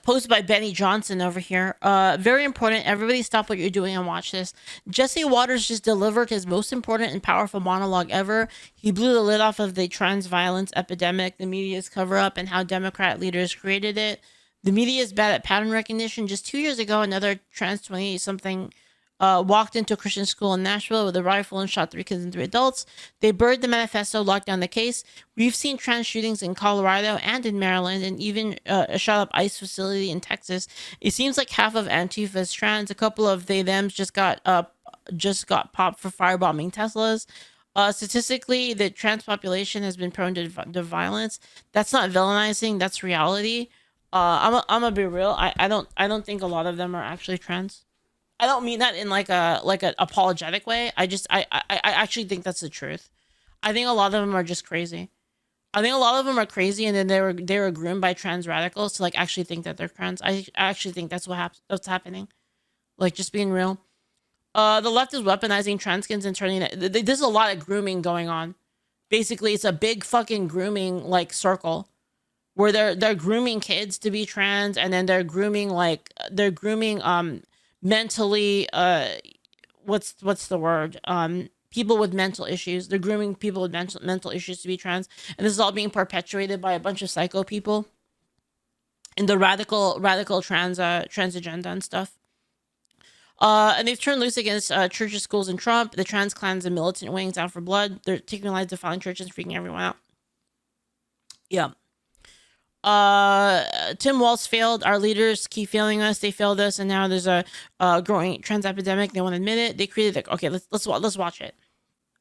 Posted by Benny Johnson over here. Very important. Everybody stop what you're doing and watch this. Jesse Waters just delivered his most important and powerful monologue ever. He blew the lid off of the trans violence epidemic, the media's cover up, and how Democrat leaders created it. The media is bad at pattern recognition. Just 2 years ago, another trans 20 something walked into a Christian school in Nashville with a rifle and shot 3 kids and 3 adults. They buried the manifesto, locked down the case. We've seen trans shootings in Colorado and in Maryland, and even a shot up ICE facility in Texas. It seems like half of Antifa is trans. A couple of they/thems just got popped for firebombing Teslas. Statistically, the trans population has been prone to violence. That's not villainizing. That's reality. I'm gonna be real. I don't think a lot of them are actually trans. I don't mean that in like an apologetic way. I actually think that's the truth. I think a lot of them are just crazy. I think a lot of them are crazy, and then they were groomed by trans radicals to like actually think that they're trans. I actually think that's what's happening. Like, just being real. The left is weaponizing transkins and turning it. There's a lot of grooming going on. Basically, it's a big fucking grooming like circle where they're grooming kids to be trans, and then they're grooming mentally what's the word, people with mental issues. They're grooming people with mental issues to be trans, and this is all being perpetuated by a bunch of psycho people in the radical trans agenda and stuff. And they've turned loose against churches, schools, and Trump. The trans clans and militant wings out for blood. They're taking lives, defiling churches, and freaking everyone out. Yeah. Tim Walz failed. Our leaders keep failing us. They failed us, and now there's a growing trans epidemic. They won't admit it. They created like, okay, let's watch it.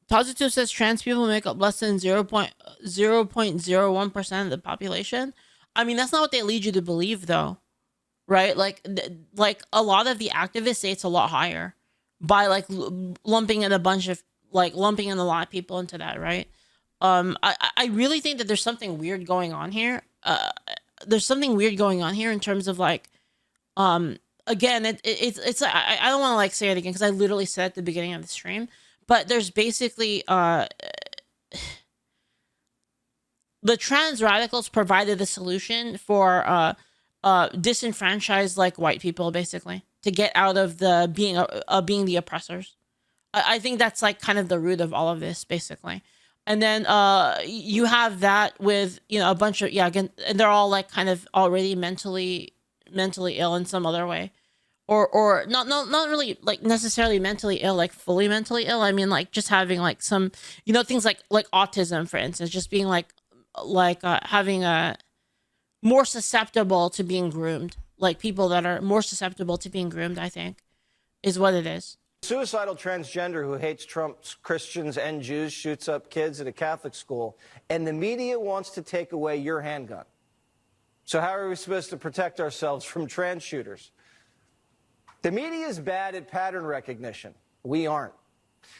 Positive says trans people make up less than 0.01% of the population. I mean, that's not what they lead you to believe, though, right? Like a lot of the activists say it's a lot higher by like lumping in a lot of people into that, right? I really think that there's something weird going on here. There's something weird going on here in terms of like, again, it's I don't want to like say it again because I literally said at the beginning of the stream, but there's basically the trans radicals provided the solution for disenfranchised like white people basically to get out of the being the oppressors. I think that's like kind of the root of all of this basically. And then you have that with, you know, a bunch of, again, and they're all like kind of already mentally ill in some other way, or not really like necessarily mentally ill, like fully mentally ill. I mean, like just having like some, you know, things like autism, for instance, just being having a more susceptible to being groomed, like people that are more susceptible to being groomed, I think, is what it is. Suicidal transgender who hates Trump's Christians and Jews shoots up kids at a Catholic school, and the media wants to take away your handgun. So how are we supposed to protect ourselves from trans shooters? The media is bad at pattern recognition. We aren't.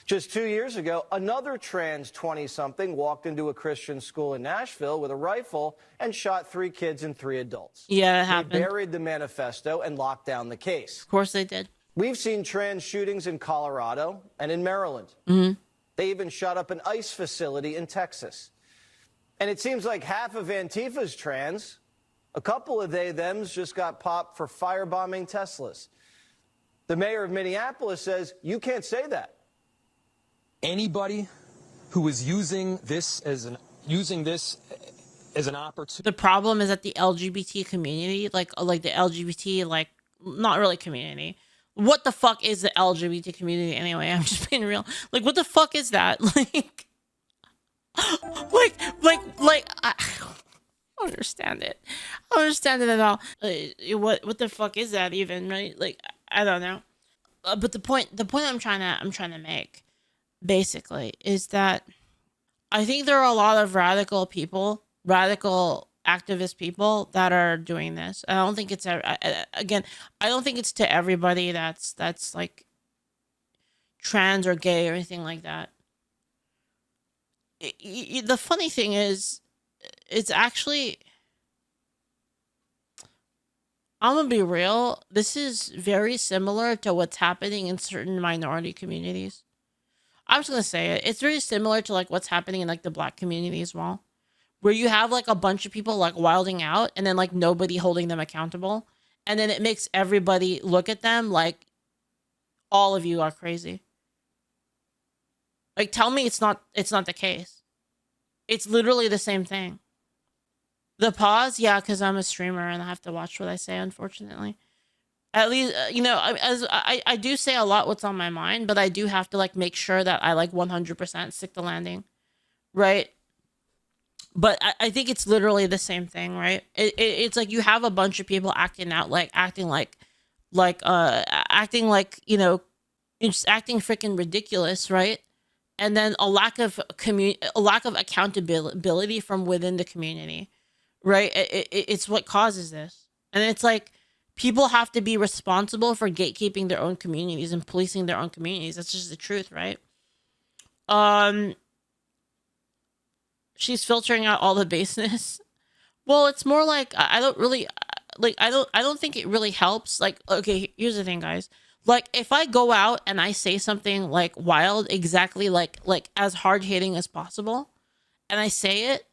Just 2 years ago, another trans 20-something walked into a Christian school in Nashville with a rifle and shot 3 kids and 3 adults. Yeah, it happened. They buried the manifesto and locked down the case. Of course they did. We've seen trans shootings in Colorado and in Maryland. Mm-hmm. They even shot up an ICE facility in Texas. And it seems like half of Antifa's trans. A couple of they/thems just got popped for firebombing Teslas. The mayor of Minneapolis says you can't say that. Anybody who is using this as an opportunity. The problem is that the LGBT community, like the LGBT, like not really community. What the fuck is the LGBT community anyway? I'm just being real. Like, what the fuck is that? Like, I don't understand it. I don't understand it at all. What the fuck is that even, right? Like, I don't know. But the point I'm trying to make, basically, is that I think there are a lot of radical activist people that are doing this. I don't think it's again, I don't think it's to everybody that's like trans or gay or anything like that. The funny thing is, it's actually, I'm gonna be real, this is very similar to what's happening in certain minority communities. I'm just gonna say it. It's very similar to like what's happening in like the Black community as well, where you have like a bunch of people like wilding out and then like nobody holding them accountable. and then it makes everybody look at them like all of you are crazy. Like, tell me it's not the case. It's literally the same thing. The pause, yeah, because I'm a streamer and I have to watch what I say, unfortunately. At least, you know, as I do say a lot what's on my mind, but I do have to like make sure that I like 100% stick the landing, right? But I think it's literally the same thing, right? It's like you have a bunch of people acting like, you know, just acting freaking ridiculous, right? And then a lack of accountability from within the community, right? It's what causes this. And it's like people have to be responsible for gatekeeping their own communities and policing their own communities. That's just the truth, right? She's filtering out all the baseness. Well, it's more like I don't really like I don't think it really helps. Like, okay, here's the thing, guys. Like, if I go out and I say something like wild, exactly like as hard hitting as possible, and I say it,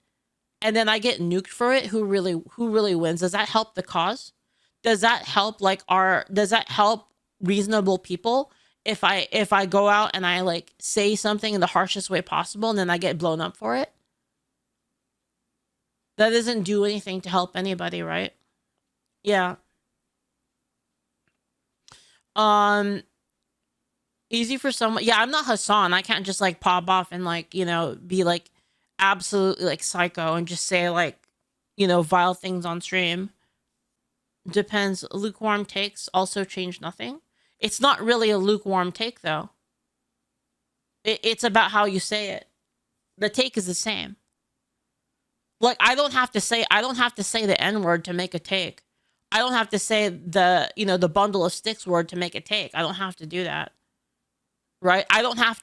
and then I get nuked for it, who really wins? Does that help the cause? Does that help reasonable people? If I go out and I like say something in the harshest way possible and then I get blown up for it? That doesn't do anything to help anybody, right? Yeah. Easy for someone. Yeah, I'm not Hassan. I can't just like pop off and like, you know, be like absolutely like psycho and just say like, you know, vile things on stream. Depends. Lukewarm takes also change nothing. It's not really a lukewarm take though. It's about how you say it. The take is the same. Like, I don't have to say the N-word to make a take. I don't have to say the, you know, the bundle of sticks word to make a take. I don't have to do that. Right? I don't have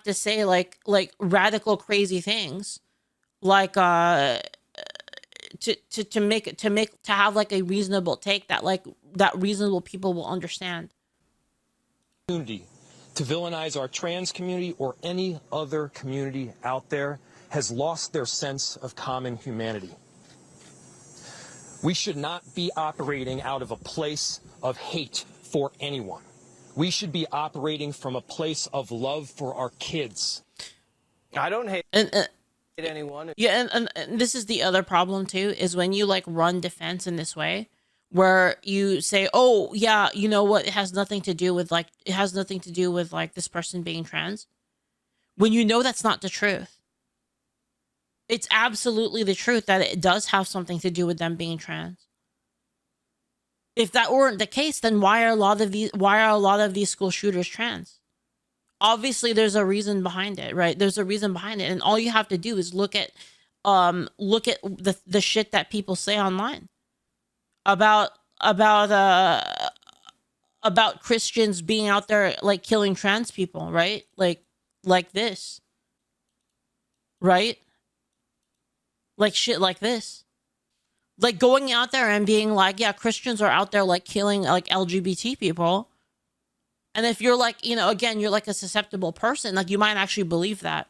to say like radical crazy things like to have like a reasonable take that reasonable people will understand. Community to villainize our trans community or any other community out there has lost their sense of common humanity. We should not be operating out of a place of hate for anyone. We should be operating from a place of love for our kids. I don't hate anyone. Yeah, and this is the other problem too, is when you like run defense in this way, where you say, oh yeah, you know what, it has nothing to do with like this person being trans, when you know that's not the truth. It's absolutely the truth that it does have something to do with them being trans. If that weren't the case, then why are a lot of these school shooters trans? Obviously there's a reason behind it, right? There's a reason behind it, and all you have to do is look at the shit that people say online about Christians being out there like killing trans people, right? Like this. Right? Like shit like this. Like going out there and being like, yeah, Christians are out there like killing like LGBT people. And if you're like, you know, again, you're like a susceptible person, like you might actually believe that.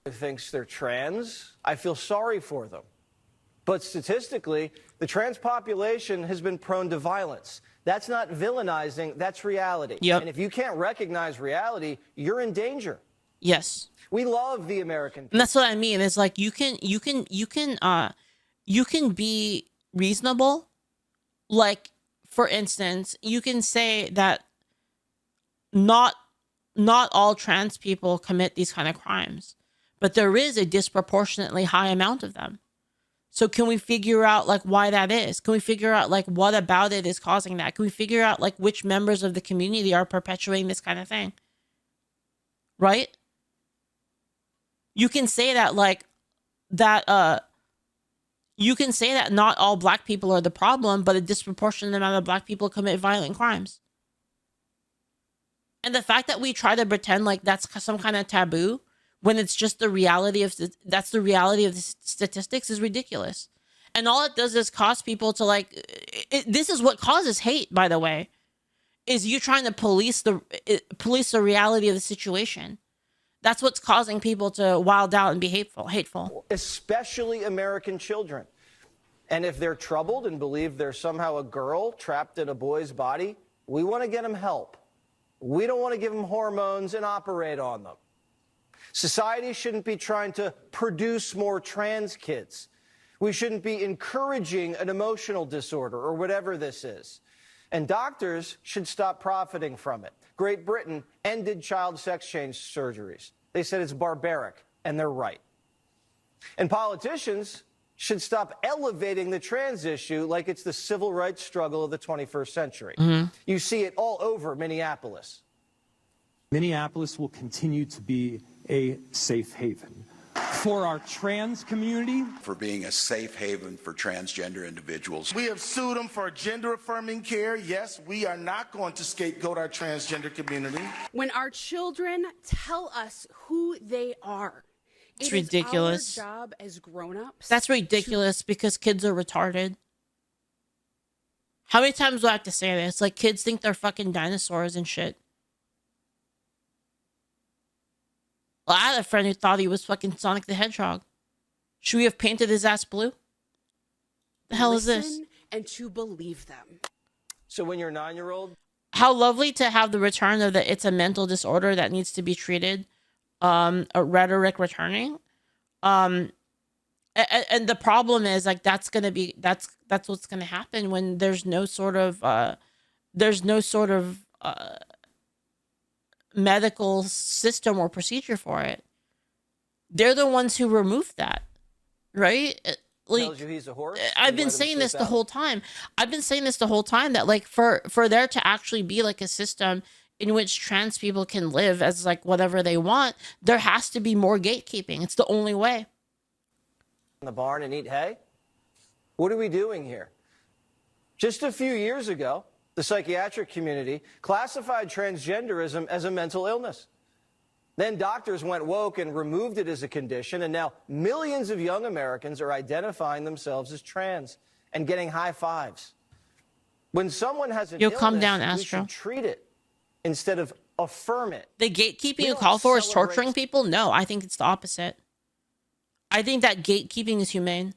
Thinks they're trans, I feel sorry for them. But statistically, the trans population has been prone to violence. That's not villainizing, that's reality. Yep. And if you can't recognize reality, you're in danger. Yes. We love the American people. And that's what I mean. It's like you can be reasonable. Like, for instance, you can say that not all trans people commit these kind of crimes, but there is a disproportionately high amount of them. So can we figure out like why that is? Can we figure out like what about it is causing that? Can we figure out like which members of the community are perpetuating this kind of thing? Right? You can say that you can say that not all black people are the problem, but a disproportionate amount of black people commit violent crimes. And the fact that we try to pretend like that's some kind of taboo when it's just the reality of the statistics is ridiculous. And all it does is cause people to like this is what causes hate, by the way, is you trying to police the reality of the situation. That's what's causing people to wild out and be hateful. Especially American children. And if they're troubled and believe they're somehow a girl trapped in a boy's body, we want to get them help. We don't want to give them hormones and operate on them. Society shouldn't be trying to produce more trans kids. We shouldn't be encouraging an emotional disorder or whatever this is. And doctors should stop profiting from it. Great Britain ended child sex change surgeries. They said it's barbaric, and they're right. And politicians should stop elevating the trans issue like it's the civil rights struggle of the 21st century. You see it all over Minneapolis. Minneapolis will continue to be a safe haven for our trans community. For being a safe haven for transgender individuals. We have sued them for gender-affirming care. Yes, we are not going to scapegoat our transgender community. When our children tell us who they are, it's ridiculous. It's our job as grown-ups. That's ridiculous because kids are retarded. How many times do I have to say this? Like, kids think they're fucking dinosaurs and shit. Well, I had a friend who thought he was fucking Sonic the Hedgehog. Should we have painted his ass blue? The hell is this? And to believe them. So when you're a 9-year-old, how lovely to have the return of the "it's a mental disorder that needs to be treated" a rhetoric returning. And the problem is, like, that's what's gonna happen when there's no sort of medical system or procedure for it. They're the ones who removed that, right? Like, tells you he's a horse. I've been saying this the whole time. That, like, for there to actually be like a system in which trans people can live as like whatever they want, there has to be more gatekeeping. It's the only way. In the barn and eat hay? What are we doing here? Just a few years ago, the psychiatric community classified transgenderism as a mental illness. Then doctors went woke and removed it as a condition, and now millions of young Americans are identifying themselves as trans and getting high fives. When someone has an illness, calm down, we Astro. should treat it instead of affirm it. The gatekeeping you call for is torturing people? No, I think it's the opposite. I think that gatekeeping is humane.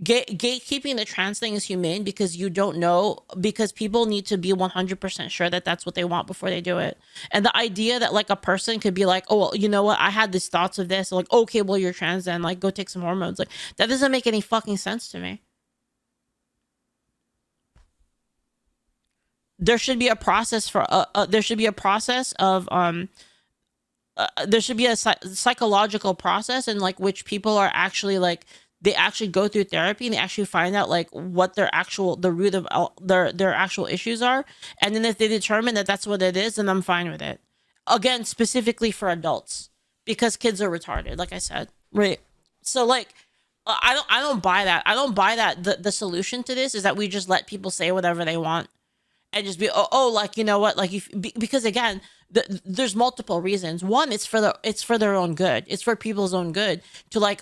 Gatekeeping the trans thing is humane because you don't know, because people need to be 100% sure that that's what they want before they do it. And the idea that, like, a person could be like, oh, well, you know what, I had these thoughts of this, like, okay, well, you're trans then, like, go take some hormones, like, that doesn't make any fucking sense to me. There should be a process for there should be a psychological process in, like, which people are actually, like, they actually go through therapy and they actually find out, like, what the root of their actual issues are. And then if they determine that that's what it is, then I'm fine with it. Again, specifically for adults, because kids are retarded, like I said. Right. So, like, I don't buy that. I don't buy that the solution to this is that we just let people say whatever they want and just be, like, you know what? Like, because again, there's multiple reasons. One, it's for their own good. It's for people's own good to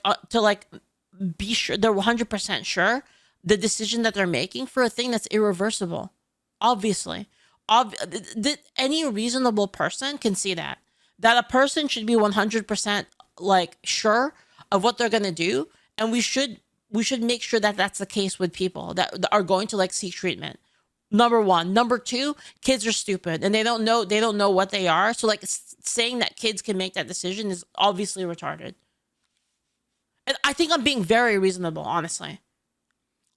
be sure they're 100% sure the decision that they're making for a thing that's irreversible. Obviously, any reasonable person can see that a person should be 100% like sure of what they're gonna do, and we should make sure that that's the case with people that are going to, like, seek treatment. Number one. Number two, kids are stupid and they don't know what they are. So, like, saying that kids can make that decision is obviously retarded. And I think I'm being very reasonable, honestly.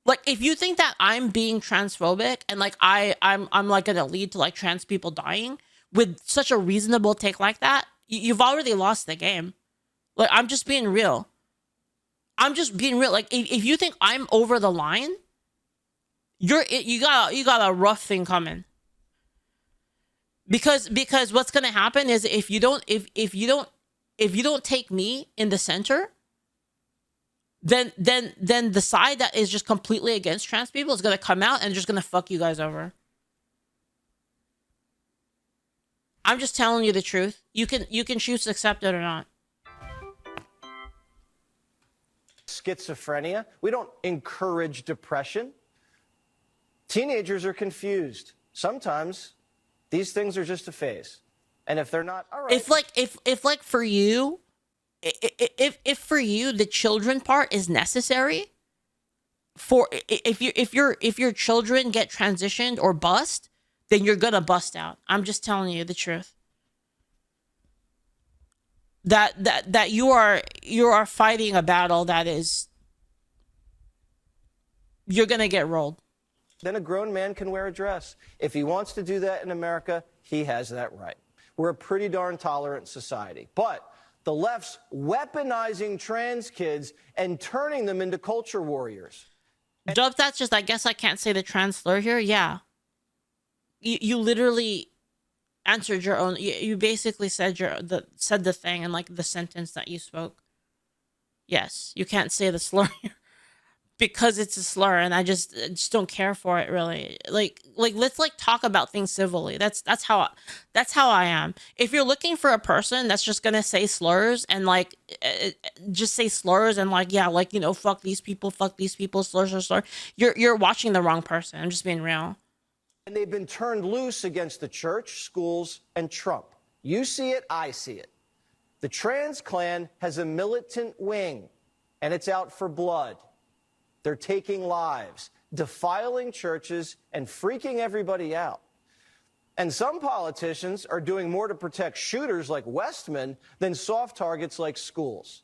Like, if you think that I'm being transphobic and, like, I'm like gonna lead to, like, trans people dying with such a reasonable take like that, you've already lost the game. Like, I'm just being real. Like, if you think I'm over the line, you got a rough thing coming. Because what's gonna happen is if you don't take me in the center, then the side that is just completely against trans people is gonna come out and just gonna fuck you guys over. I'm just telling you the truth. You can choose to accept it or not. Schizophrenia. We don't encourage depression. Teenagers are confused. Sometimes these things are just a phase. And if they're not, all right. If for you the children part is necessary, for if your children get transitioned or bust, then you're gonna bust out. I'm just telling you the truth. That you are fighting a battle that is, you're gonna get rolled. Then a grown man can wear a dress. If he wants to do that in America, he has that right. We're a pretty darn tolerant society. But the left's weaponizing trans kids and turning them into culture warriors. Dub, that's just, I guess I can't say the trans slur here. Yeah. You literally answered your own, you basically said said the thing in like the sentence that you spoke. Yes, you can't say the slur here because it's a slur, and I just don't care for it really. Like let's like talk about things civilly. That's how I am. If you're looking for a person that's just gonna say slurs and like just say slurs and like, yeah, like, you know, fuck these people, slur, you're watching the wrong person. I'm just being real. And they've been turned loose against the church, schools, and Trump. You see it, I see it. The trans clan has a militant wing, and it's out for blood. They're taking lives, defiling churches, and freaking everybody out. And some politicians are doing more to protect shooters like Westman than soft targets like schools.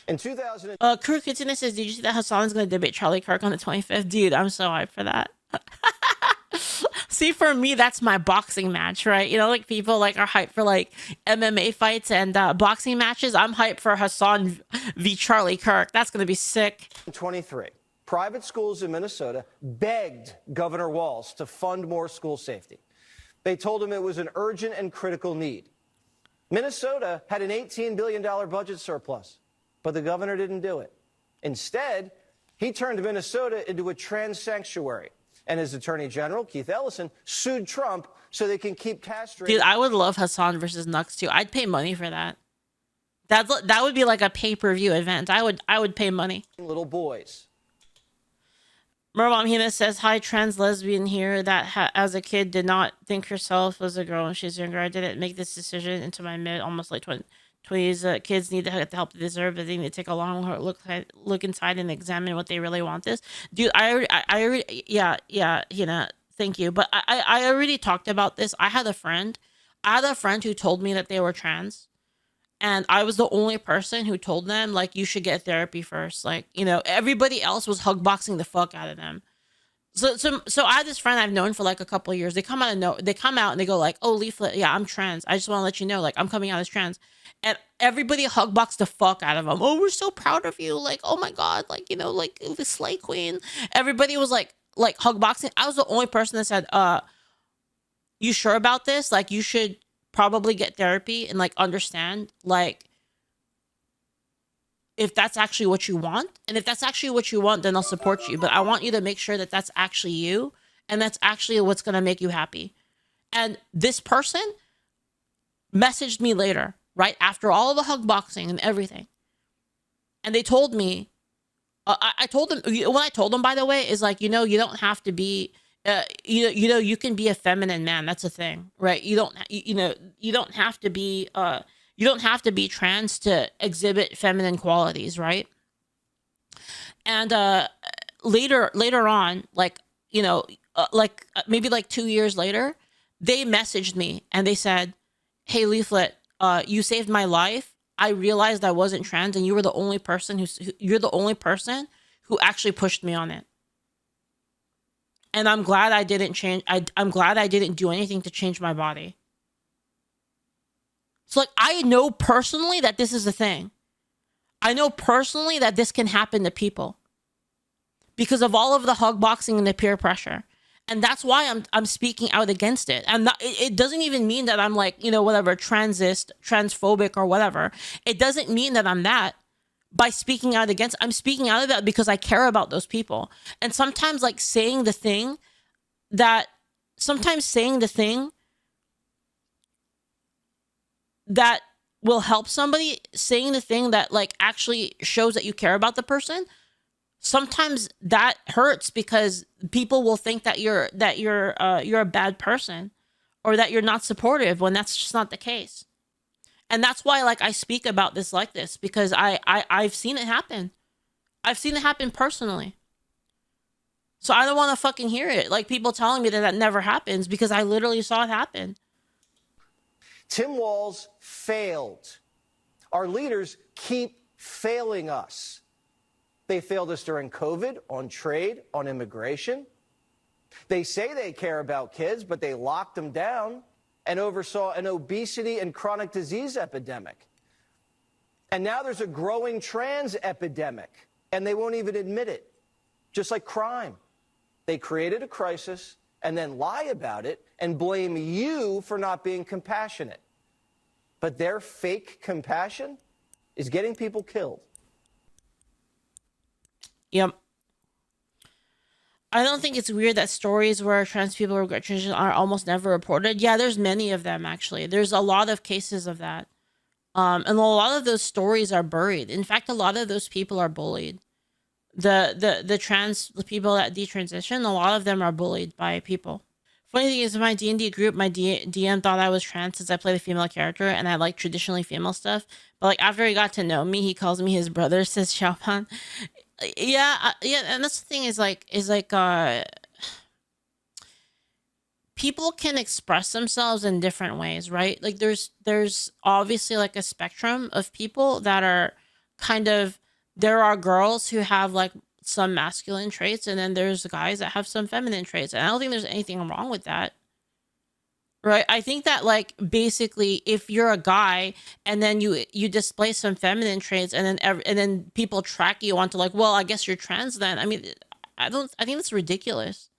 In 2000, Kirk Kitchener says, did you see that Hassan's going to debate Charlie Kirk on the 25th? Dude, I'm so hyped for that. See, for me, that's my boxing match, right? You know, like people like are hyped for like MMA fights and boxing matches. I'm hyped for Hassan v. Charlie Kirk. That's going to be sick. 23, private schools in Minnesota begged Governor Walz to fund more school safety. They told him it was an urgent and critical need. Minnesota had an $18 billion budget surplus, but the governor didn't do it. Instead, he turned Minnesota into a trans sanctuary. And his attorney general, Keith Ellison, sued Trump so they can keep castrating. Dude, I would love Hassan versus Nux too. I'd pay money for that. That would be like a pay-per-view event. I would pay money. Little boys. Mermom Hina says, hi, trans lesbian here that as a kid did not think herself as a girl when she's younger. I didn't make this decision into my mid, almost like 20s. Kids need to have the help they deserve, but they need to take a long look inside and examine what they really want. This dude, I already, yeah, Hina, thank you. But I already talked about this. I had a friend who told me that they were trans, and I was the only person who told them like, you should get therapy first. Like, you know, everybody else was hugboxing the fuck out of them. So I had this friend I've known for like a couple of years. They come out and they go like, oh, Leaflit, yeah, I'm trans. I just want to let you know, like, I'm coming out as trans. And everybody hugboxed the fuck out of them. Oh, we're so proud of you. Like, oh my God, like, you know, like the slay queen. Everybody was like hugboxing. I was the only person that said, you sure about this? Like, you should probably get therapy and like understand, like, if that's actually what you want. And if that's actually what you want, then I'll support you. But I want you to make sure that that's actually you. And that's actually what's going to make you happy. And this person messaged me later, right after all the hug boxing and everything. And they told me, I told them, what I told them, by the way, is like, you know, you don't have to be, you know, you can be a feminine man. That's a thing, right? You don't have to be, you don't have to be trans to exhibit feminine qualities, right? And later on, like, you know, maybe like 2 years later, they messaged me and they said, hey, Leaflit, you saved my life. I realized I wasn't trans, and you were the only person who actually pushed me on it. And I'm glad I didn't change. I'm glad I didn't do anything to change my body. So like, I know personally that this is a thing. I know personally that this can happen to people because of all of the hug boxing and the peer pressure. And that's why I'm speaking out against it. And it doesn't even mean that I'm like, you know, whatever, transist, transphobic or whatever. It doesn't mean that I'm that by speaking out against. I'm speaking out of that because I care about those people. And sometimes like saying the thing that will help somebody, saying the thing that like actually shows that you care about the person, sometimes that hurts because people will think that you're a bad person or that you're not supportive when that's just not the case. And that's why like I speak about this like this, because I've seen it happen. I've seen it happen personally. So I don't want to fucking hear it. Like people telling me that that never happens because I literally saw it happen. Tim Walz failed. Our leaders keep failing us. They failed us during COVID, on trade, on immigration. They say they care about kids, but they locked them down and oversaw an obesity and chronic disease epidemic. And now there's a growing trans epidemic, and they won't even admit it. Just like crime. They created a crisis and then lie about it and blame you for not being compassionate. But their fake compassion is getting people killed. Yep. I don't think it's weird that stories where trans people regret transition are almost never reported. Yeah, there's many of them, actually. There's a lot of cases of that. And a lot of those stories are buried. In fact, a lot of those people are bullied. The trans people that detransition, a lot of them are bullied by people. Funny thing is, in my D&D group, my DM thought I was trans since I played a female character and I like traditionally female stuff. But like after he got to know me, he calls me his brother, says Xiaopan. Yeah, yeah, and that's the thing is people can express themselves in different ways, right? Like there's obviously like a spectrum of people that are kind of, there are girls who have like some masculine traits, and then there's guys that have some feminine traits. And I don't think there's anything wrong with that. Right? I think that like basically if you're a guy and then you display some feminine traits and then people track you onto like, well, I guess you're trans then. I mean, I think that's ridiculous.